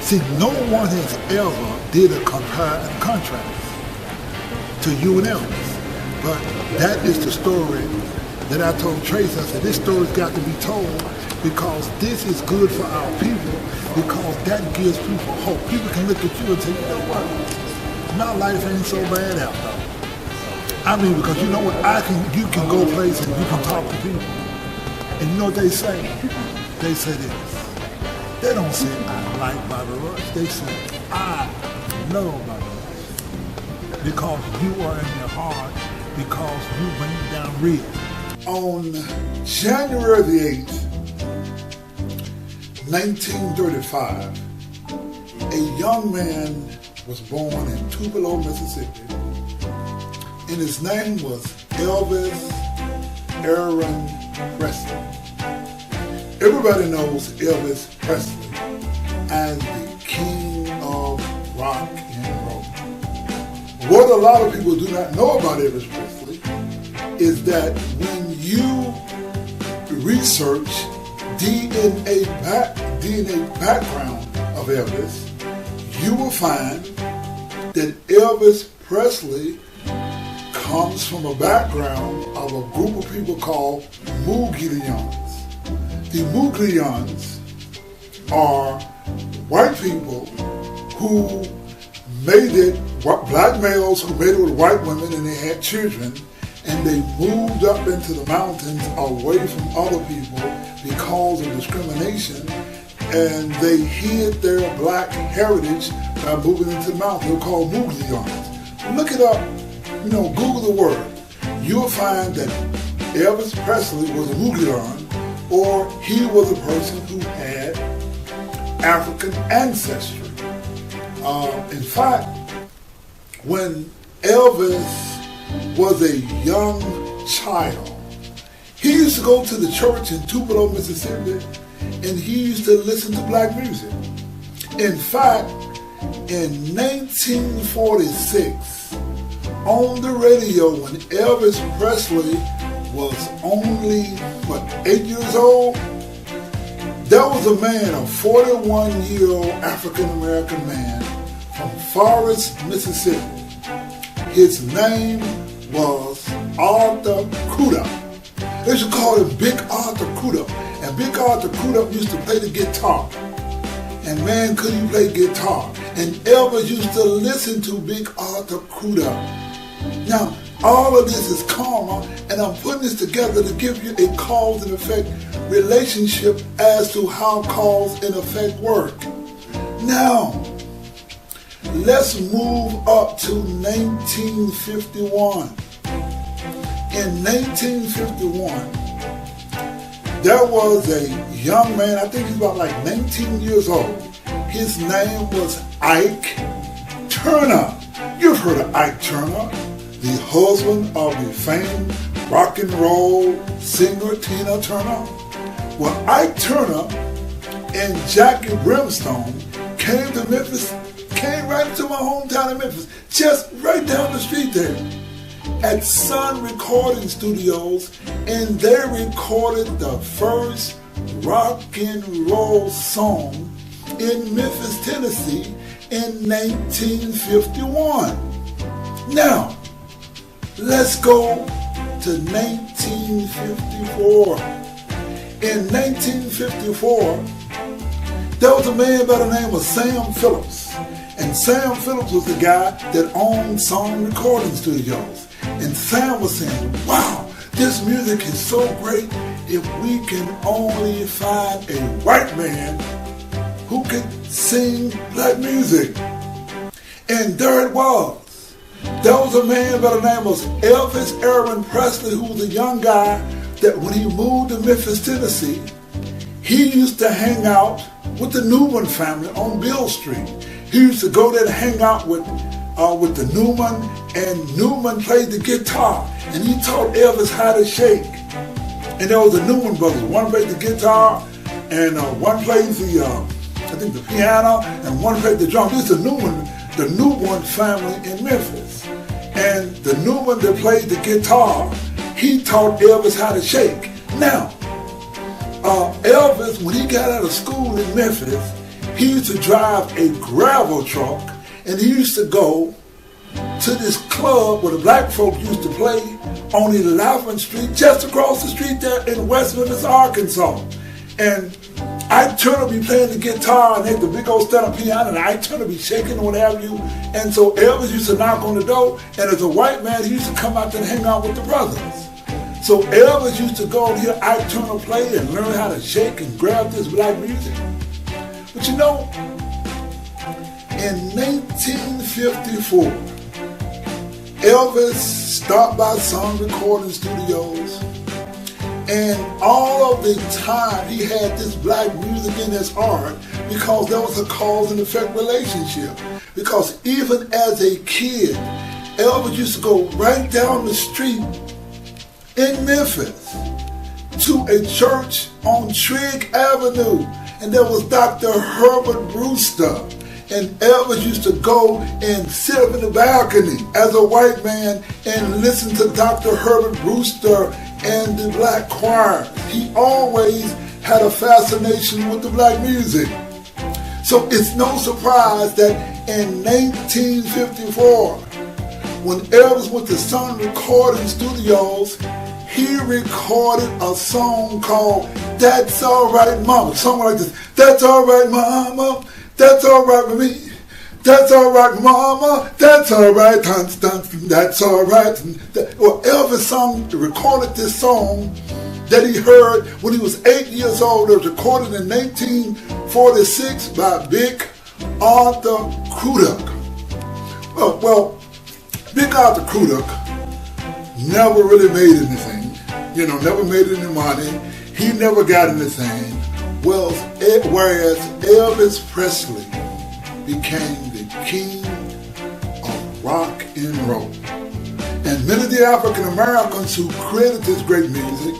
See, no one has ever did a compare and contrast to you and Elvis. But that is the story that I told Tracy. I said, this story's got to be told because this is good for our people, because that gives people hope. People can look at you and say, you know what? My life ain't so bad out there. I mean, because you know what? You can go places and you can talk to people. And you know what they say? They say this. They don't say, I like Bobby Rush. They say, I love Bobby Rush. Because you are in your heart, because you bring it down real. On January the 8th, 1935, a young man was born in Tupelo, Mississippi, and his name was Elvis Aaron Presley. Everybody knows Elvis Presley as the king of rock and roll. What a lot of people do not know about Elvis Presley is that when you research DNA background of Elvis, you will find that Elvis Presley comes from a background of a group of people called Muglians. The Muglians are white people who made it, black males who made it with white women and they had children, and they moved up into the mountains away from other people because of discrimination, and they hid their black heritage by moving into the mountains. They're called Muglians. Look it up, Google the word. You'll find that Elvis Presley was a Muglian, or he was a person who had African ancestry. In fact, when Elvis was a young child, he used to go to the church in Tupelo, Mississippi, and he used to listen to black music. In fact, in 1946, on the radio, when Elvis Presley was only, 8 years old, there was a man, a 41-year-old African-American man from Forest, Mississippi. His name was Arthur Crudup. They used to call him Big Arthur Crudup. And Big Arthur Crudup used to play the guitar. And man, could he play guitar. And Elvis used to listen to Big Arthur Crudup. Now, all of this is karma, and I'm putting this together to give you a cause and effect relationship as to how cause and effect work. Now, let's move up to 1951. In 1951, there was a young man, I think he's about 19 years old. His name was Ike Turner. You've heard of Ike Turner, the husband of the famed rock and roll singer Tina Turner. Well, Ike Turner and Jackie Brimstone came to Memphis, came right into my hometown of Memphis, just right down the street there, at Sun Recording Studios, and they recorded the first rock and roll song in Memphis, Tennessee in 1951. Now, let's go to 1954. In 1954, there was a man by the name of Sam Phillips. And Sam Phillips was the guy that owned Sun Recording Studios. And Sam was saying, wow, this music is so great if we can only find a white man who can sing black music. And there it was. There was a man by the name of Elvis Aaron Presley, who was a young guy that when he moved to Memphis, Tennessee, he used to hang out with the Newman family on Bill Street. He used to go there to hang out with the Newman, and Newman played the guitar, and he taught Elvis how to shake. And there was the Newman brothers. One played the guitar, and one played the piano, and one played the drum. This is the Newman family in Memphis. And the Newman that played the guitar, he taught Elvis how to shake. Now, Elvis, when he got out of school in Memphis, he used to drive a gravel truck, and he used to go to this club where the black folk used to play on 11th Street, just across the street there in West Memphis, Arkansas. And Ike Turner be playing the guitar and had the big old stand-up piano, and Ike Turner be shaking or what have you. And so Elvis used to knock on the door, and as a white man, he used to come out there and hang out with the brothers. So Elvis used to go and hear Ike Turner play and learn how to shake and grab this black music. But you know, in 1954, Elvis stopped by some recording studios, and all of the time he had this black music in his heart because there was a cause and effect relationship. Because even as a kid, Elvis used to go right down the street in Memphis to a church on Trigg Avenue, and there was Dr. Herbert Brewster. And Elvis used to go and sit up in the balcony as a white man and listen to Dr. Herbert Brewster and the black choir. He always had a fascination with the black music. So it's no surprise that in 1954, when Elvis went to Sun Recording Studios, he recorded a song called That's All Right Mama. Something like this. That's all right, mama. That's all right with me. That's all right, mama. That's all right. That's all right. Well, Elvis recorded this song that he heard when he was 8 years old. It was recorded in 1946 by Big Arthur Crudup. Well, Big Arthur Crudup never really made anything. Never made any money. He never got anything. Whereas Elvis Presley became the king of rock and roll. And many of the African Americans who created this great music,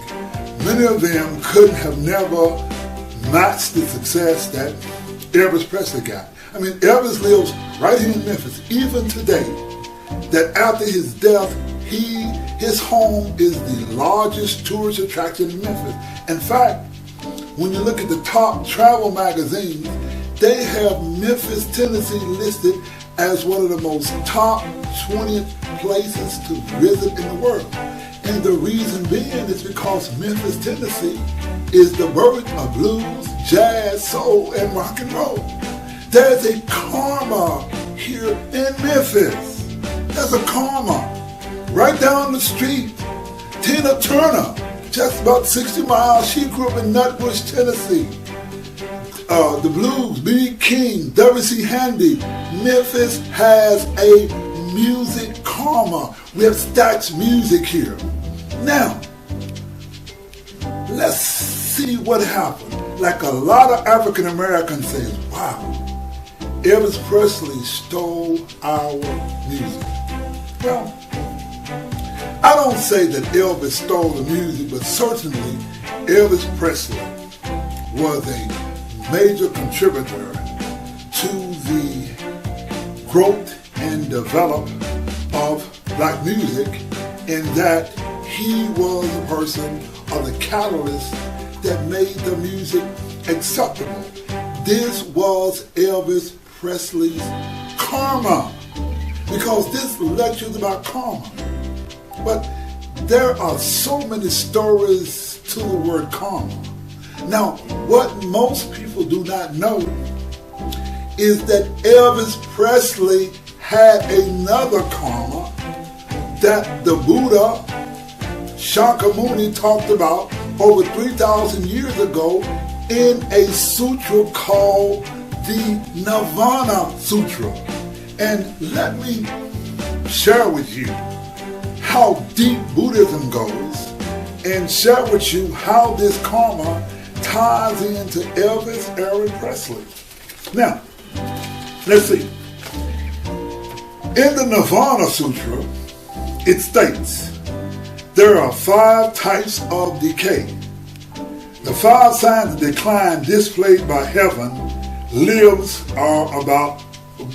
many of them couldn't have never matched the success that Elvis Presley got. I mean, Elvis lives right here in Memphis, even today, that after his death, his home is the largest tourist attraction in Memphis. In fact, when you look at the top travel magazines, they have Memphis, Tennessee listed as one of the most top 20 places to visit in the world. And the reason being is because Memphis, Tennessee is the birth of blues, jazz, soul, and rock and roll. There's a karma here in Memphis. There's a karma. Right down the street, Tina Turner, just about 60 miles. She grew up in Nutbush, Tennessee. The blues, B.B. King, W.C. Handy. Memphis has a music karma. We have Stax music here. Now, let's see what happened. Like a lot of African Americans say, wow, Elvis Presley stole our music. Well, I don't say that Elvis stole the music, but certainly Elvis Presley was a major contributor to the growth and development of black music, in that he was a person or the catalyst that made the music acceptable. This was Elvis Presley's karma, because this lecture is about karma. But there are so many stories to the word karma. Now, what most people do not know is that Elvis Presley had another karma that the Buddha Shakyamuni talked about over 3,000 years ago in a sutra called the Nirvana Sutra. And let me share with you how deep Buddhism goes, and share with you how this karma ties into Elvis Aaron Presley. Now, let's see. In the Nirvana Sutra, it states, there are 5 types of decay. The 5 signs of decline displayed by heaven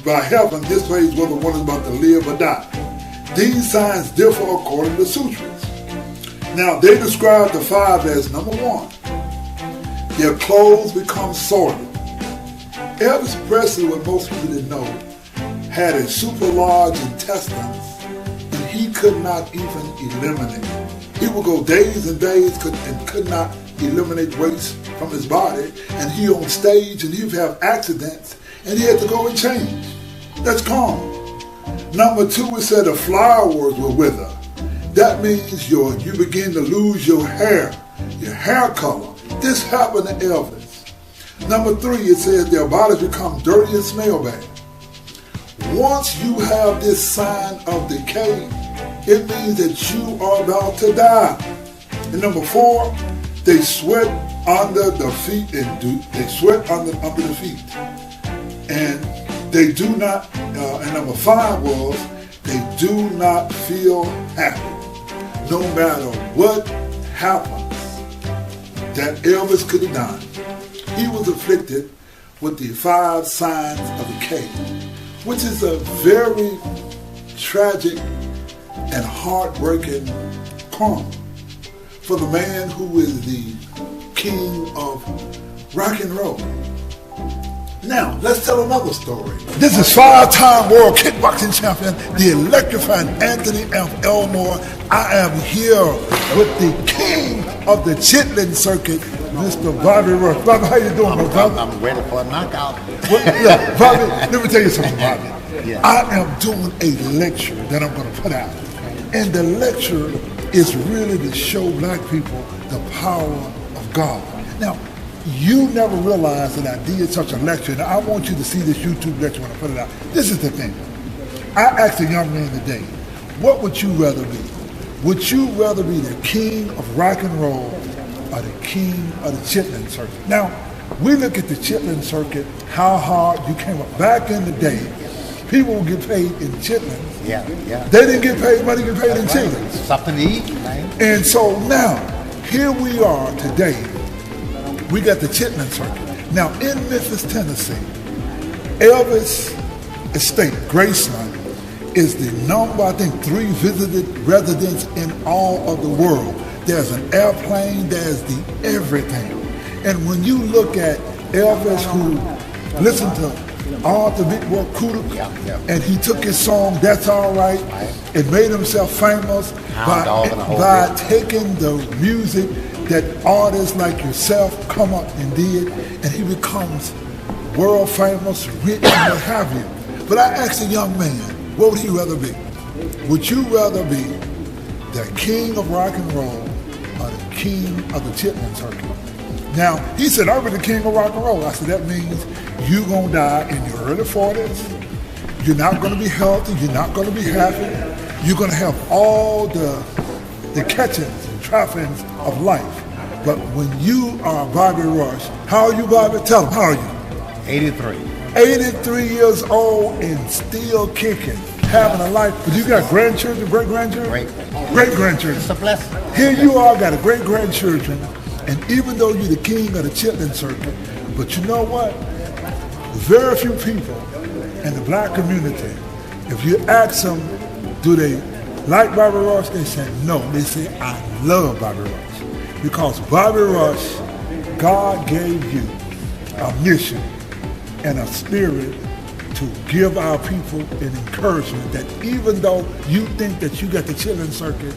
by heaven displays whether one is about to live or die. These signs differ according to sutras. Now, they describe the 5 as, number 1, their clothes become soiled. Elvis Presley, what most people didn't know, had a super large intestines, and he could not even eliminate. He would go days and days and could not eliminate waste from his body, and he on stage, and he would have accidents, and he had to go and change. That's common. Number 2, it said the flowers will wither. That means you begin to lose your hair color. This happened to Elvis. Number 3, it says their bodies become dirty and smell bad. Once you have this sign of decay, it means that you are about to die. And number 4, they sweat under the feet, and they do not. And number 5 was they do not feel happy, no matter what happens. That Elvis could have done. He was afflicted with the 5 signs of decay, which is a very tragic and heartbreaking karma for the man who is the king of rock and roll. Now, let's tell another story. This is 5-time world kickboxing champion, the electrifying Anthony F. Elmore. I am here with the king of the Chitlin Circuit, Mr. Bobby Rush. Bobby, how you doing, brother? I'm ready for a knockout. Yeah, Bobby, let me tell you something, Bobby. Yeah. I am doing a lecture that I'm going to put out. And the lecture is really to show black people the power of God. Now, you never realized that I did such a lecture, and I want you to see this YouTube lecture when I put it out. This is the thing. I asked a young man today, what would you rather be? Would you rather be the king of rock and roll or the king of the Chitlin Circuit? Now, we look at the Chitlin Circuit, how hard you came up. Back in the day, people would get paid in chitlins. Yeah. They didn't get paid money, get paid in chitlins. Something to eat, man. And so now, here we are today. We got the Chitlin Circuit. Now, in Memphis, Tennessee, Elvis Estate, Graceland, is the number, I think, 3 visited residence in all of the world. There's an airplane, there's the everything. And when you look at Elvis, who listened to all the big boy Kuda, and he took his song, That's All Right, and made himself famous by taking the music that artists like yourself come up and did, and he becomes world famous, rich, and what have you. But I asked a young man, what would he rather be? Would you rather be the king of rock and roll or the king of the Chitlin Circuit? Now, he said, I'll be the king of rock and roll. I said, that means you're going to die in your early 40s. You're not going to be healthy. You're not going to be happy. You're going to have all the catchings and trappings of life. But when you are Bobby Rush, how are you, Bobby? Tell them, how are you? 83. 83 years old and still kicking, having a life. But you got grandchildren, great-grandchildren? Great-grandchildren. It's a blessing. Here you are, got a great-grandchildren, and even though you're the king of the Chitlin Circuit, but you know what? Very few people in the black community, if you ask them, do they like Bobby Rush? They say no. They say, I love Bobby Rush. Because Bobby Rush, God gave you a mission and a spirit to give our people an encouragement that even though you think that you got the Chitlin Circuit,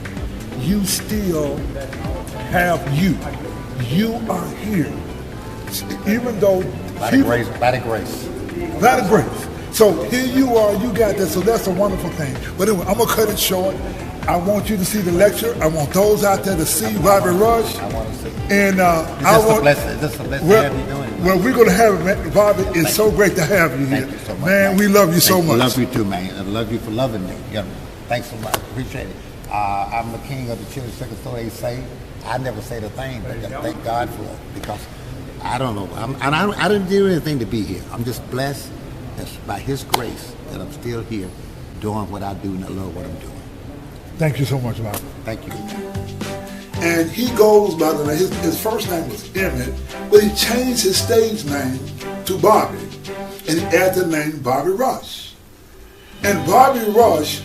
you still have you. You are here. Even though by the grace. So here you are, you got that, so that's a wonderful thing. But anyway, I'm going to cut it short. I want you to see the lecture. I want those out there to see Bobby Rush. I want to see. And Is this a blessing to have you doing? Well, we're going to have it, man. Bobby. It's so great to have you here. Thank you so much, man, we love you so much. I love you too, man. I love you for loving me. Thanks so much. Appreciate it. I'm the king of the Chitlin Circuit, so they say. I never say the thing, but thank God for it, because I don't know. I didn't do anything to be here. I'm just blessed by His grace that I'm still here doing what I do, and I love what I'm doing. Thank you so much, Bobby. Thank you. And he goes by the name, his first name was Emmett, but he changed his stage name to Bobby, and he added the name Bobby Rush. And Bobby Rush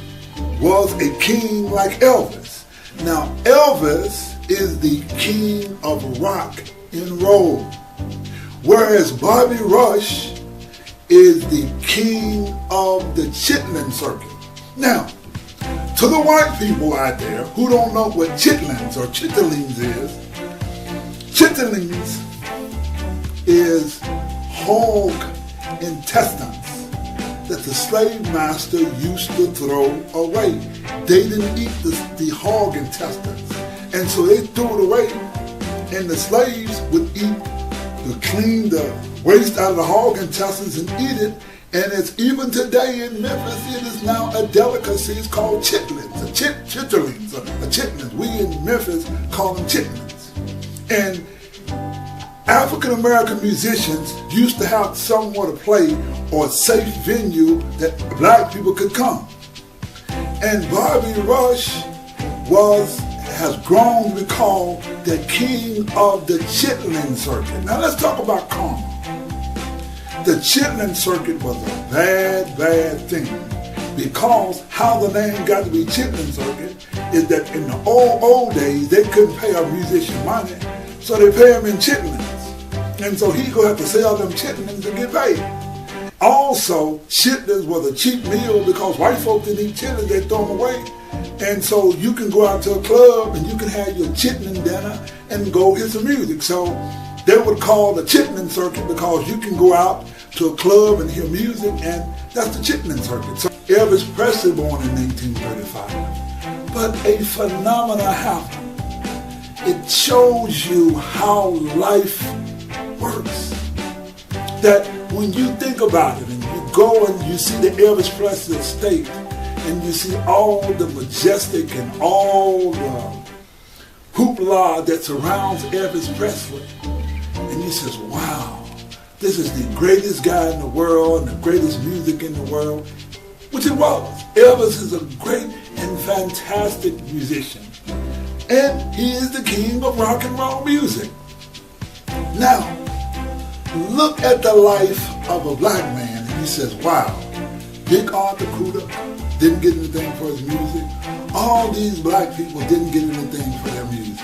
was a king like Elvis. Now, Elvis is the king of rock and roll, whereas Bobby Rush is the king of the Chitlin Circuit. Now, to the white people out there who don't know what chitlins or chitlins is hog intestines that the slave master used to throw away. They didn't eat the hog intestines, and so they threw it away, and the slaves would clean the waste out of the hog intestines and eat it. And it's even today in Memphis, it is now a delicacy. It's called chitlins, chitlins. We in Memphis call them chitlins. And African American musicians used to have somewhere to play or a safe venue that black people could come. And Bobby Rush has grown to be called the king of the Chitlin Circuit. Now let's talk about karma. The Chitlin Circuit was a bad, bad thing, because how the name got to be Chitlin Circuit is that in the old days, they couldn't pay a musician money, so they pay him in chitlins. And so he's going to have to sell them chitlins to get paid. Also, chitlins was a cheap meal because white folks didn't eat chitlins, they throw them away. And so you can go out to a club and you can have your chitlin dinner and go hear some music. So they would call the Chitlin Circuit because you can go out to a club and hear music, and that's the Chitlin Circuit. So Elvis Presley born in 1935. But a phenomenon happened. It shows you how life works. That when you think about it and you go and you see the Elvis Presley estate and you see all the majestic and all the hoopla that surrounds Elvis Presley, and you says, wow, this is the greatest guy in the world and the greatest music in the world, which it was. Elvis is a great and fantastic musician, and he is the king of rock and roll music. Now, look at the life of a black man, and he says, wow, Big Arthur Kuda didn't get anything for his music. All these black people didn't get anything for their music.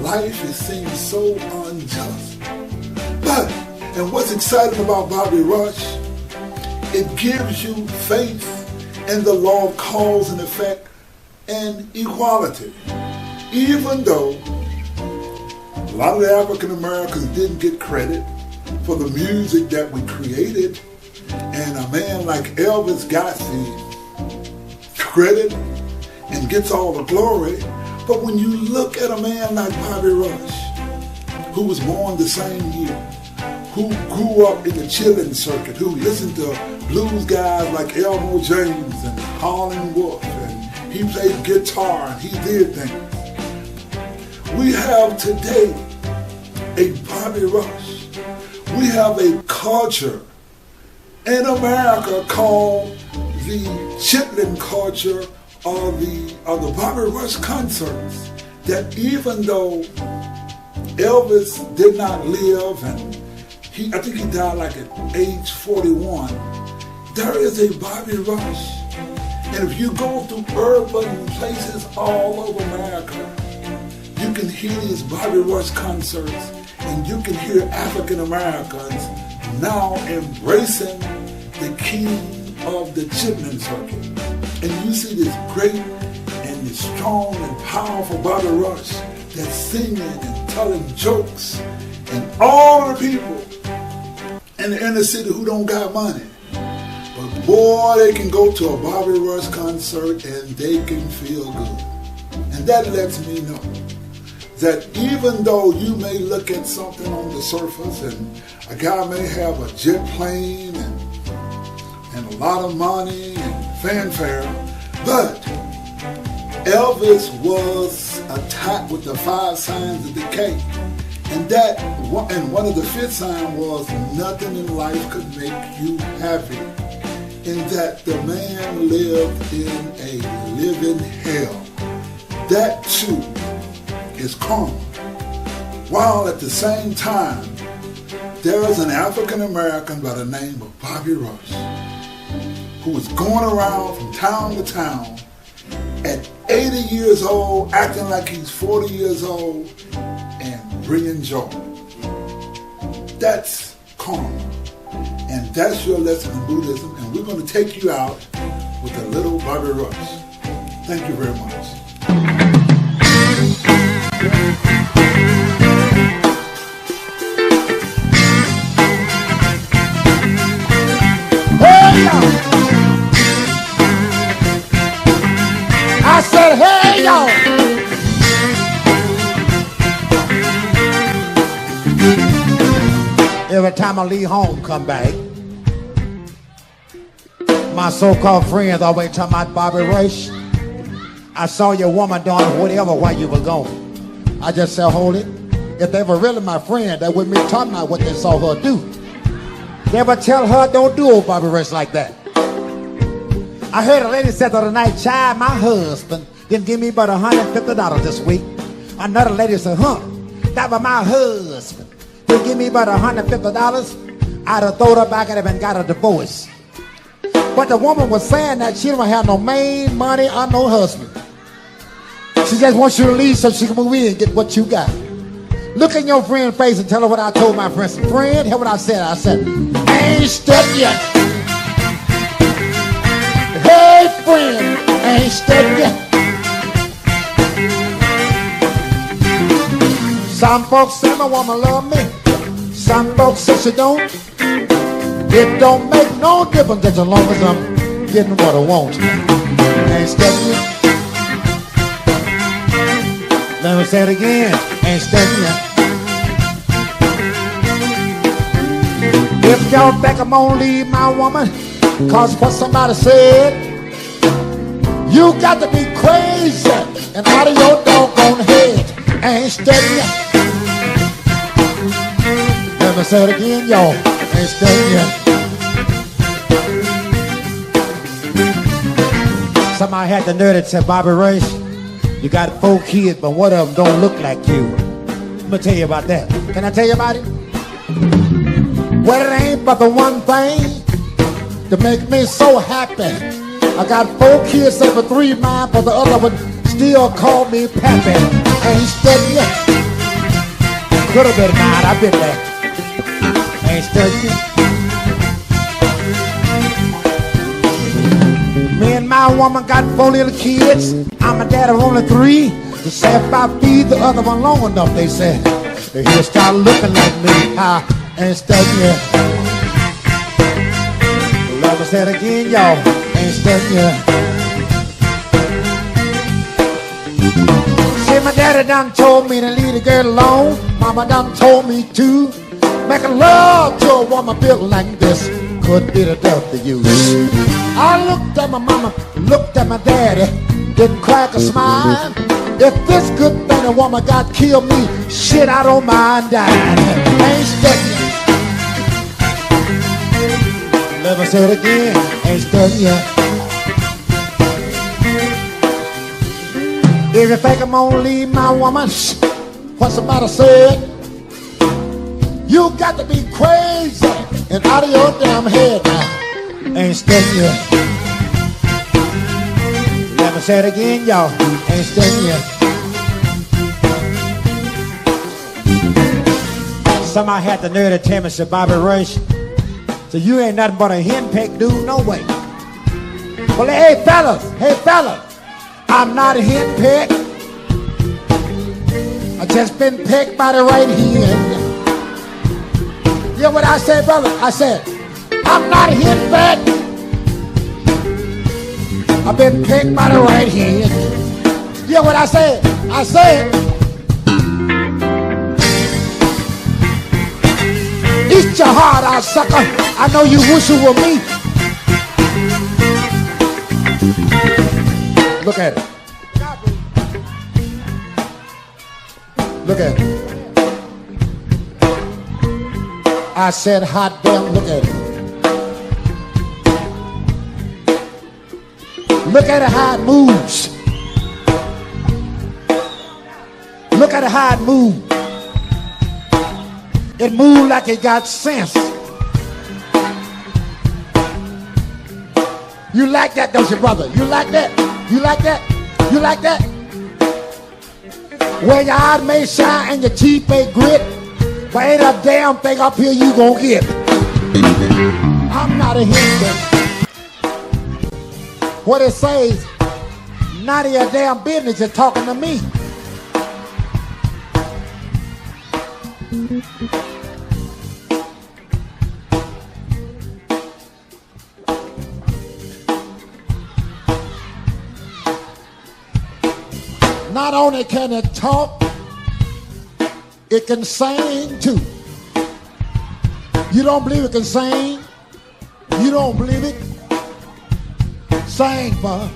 Life, it seems so unjust. But, and what's exciting about Bobby Rush, it gives you faith in the law of cause and effect and equality. Even though a lot of the African Americans didn't get credit for the music that we created, and a man like Elvis got the credit and gets all the glory. But when you look at a man like Bobby Rush, who was born the same year, who grew up in the Chitlin Circuit, who listened to blues guys like Elmore James and Harlan Wolf, and he played guitar and he did things. We have today a Bobby Rush. We have a culture in America called the Chitlin culture, or the Bobby Rush concerts, that even though Elvis did not live, and I think he died like at age 41, there is a Bobby Rush. And if you go through urban places all over America, you can hear these Bobby Rush concerts, and you can hear African Americans now embracing the king of the Chitlin Circuit. And you see this great and this strong and powerful Bobby Rush that's singing and telling jokes, and all the people in the inner city who don't got money. But boy, they can go to a Bobby Rush concert and they can feel good. And that lets me know that even though you may look at something on the surface, and a guy may have a jet plane and a lot of money and fanfare, but Elvis was attacked with the 5 signs of decay, and one of the 5th sign was nothing in life could make you happy, in that the man lived in a living hell. That too is karma. While at the same time, there is an African American by the name of Bobby Rush, who was going around from town to town at 80 years old, acting like he's 40 years old, and bringing joy. That's karma. And that's your lesson in Buddhism. And we're going to take you out with a little Bobby Rush. Thank you very much. Hey, y'all. I said, hey, y'all. Every time I leave home, come back, my so-called friends always talking about Bobby Rush. I saw your woman doing whatever while you were gone. I just said, hold it. If they were really my friend, they wouldn't be talking about what they saw her do. They would tell her, don't do old Bobby Rush like that. I heard a lady said the other night, child, my husband didn't give me but $150 this week. Another lady said, that was my husband. Didn't give me but $150. I'd have thrown her back at him and got a divorce. But the woman was saying that she don't have no main money or no husband. She just wants you to leave so she can move in and get what you got. Look in your friend's face and tell her what I told my friend. Friend, hear what I said. I said, I ain't stepped yet. Hey, friend, I ain't stepped yet. Some folks say my woman love me. Some folks say she don't. It don't make no difference as long as I'm getting what I want. Ain't stepping yet. Let me say it again. Ain't stepping yet. If y'all think I'm gonna leave my woman cause what somebody said, you got to be crazy and out of your doggone head. Ain't stepping yet. Let me say it again, y'all. Ain't stepping yet. Somebody had the nerve that said, Bobby Rush, you got 4 kids, but one of them don't look like you. Let me tell you about that. Can I tell you about it? Well, it ain't but the one thing to make me so happy. I got 4 kids, except for 3 mine, but the other one still call me Pappy. Ain't steady yet. Could have been mine, I've been there. Ain't steady yet. Me and my woman got 4 little kids. I'm a dad of only 3. They say if I feed the other one long enough, they say, he'll start looking like me. I ain't steady yet. Let me say it again, y'all. Ain't steady yet. See, my daddy done told me to leave the girl alone. Mama done told me to. Making love to a woman built like this could be the death of you. I looked at my mama, looked at my daddy, didn't crack a smile. If this good thing a woman got killed me, shit, I don't mind dying. Ain't steady. Let me say it again. Ain't steady yet. If you think I'm gonna leave my woman, what somebody said, you got to be crazy and out of your damn head now. Ain't steady yet. Let me say it again, y'all. Ain't steady yet. Somebody had the nerve to tell me, said, Bobby Rush, so you ain't nothing but a henpecked dude, no way. Well, hey fellas, I'm not a henpecked. I just been pecked by the right hand. You know what I said, brother? I said, I'm not a henpecked. I've been pecked by the right hand. You know what I said? I said, eat your heart out, sucker. I know you wish you were me. Look at it. Look at it. I said, hot damn, look at it. Look at it how it moves. Look at it how it moves. It moved like it got sense. You like that, don't you, brother? You like that? You like that? You like that? Well, your eyes may shine and your teeth may grit, but ain't a damn thing up here you gonna get. I'm not a Hindu. What it says, none of your damn business is talking to me. Not only can it talk, it can sing too. You don't believe it can sing? You don't believe it? Sing, bud.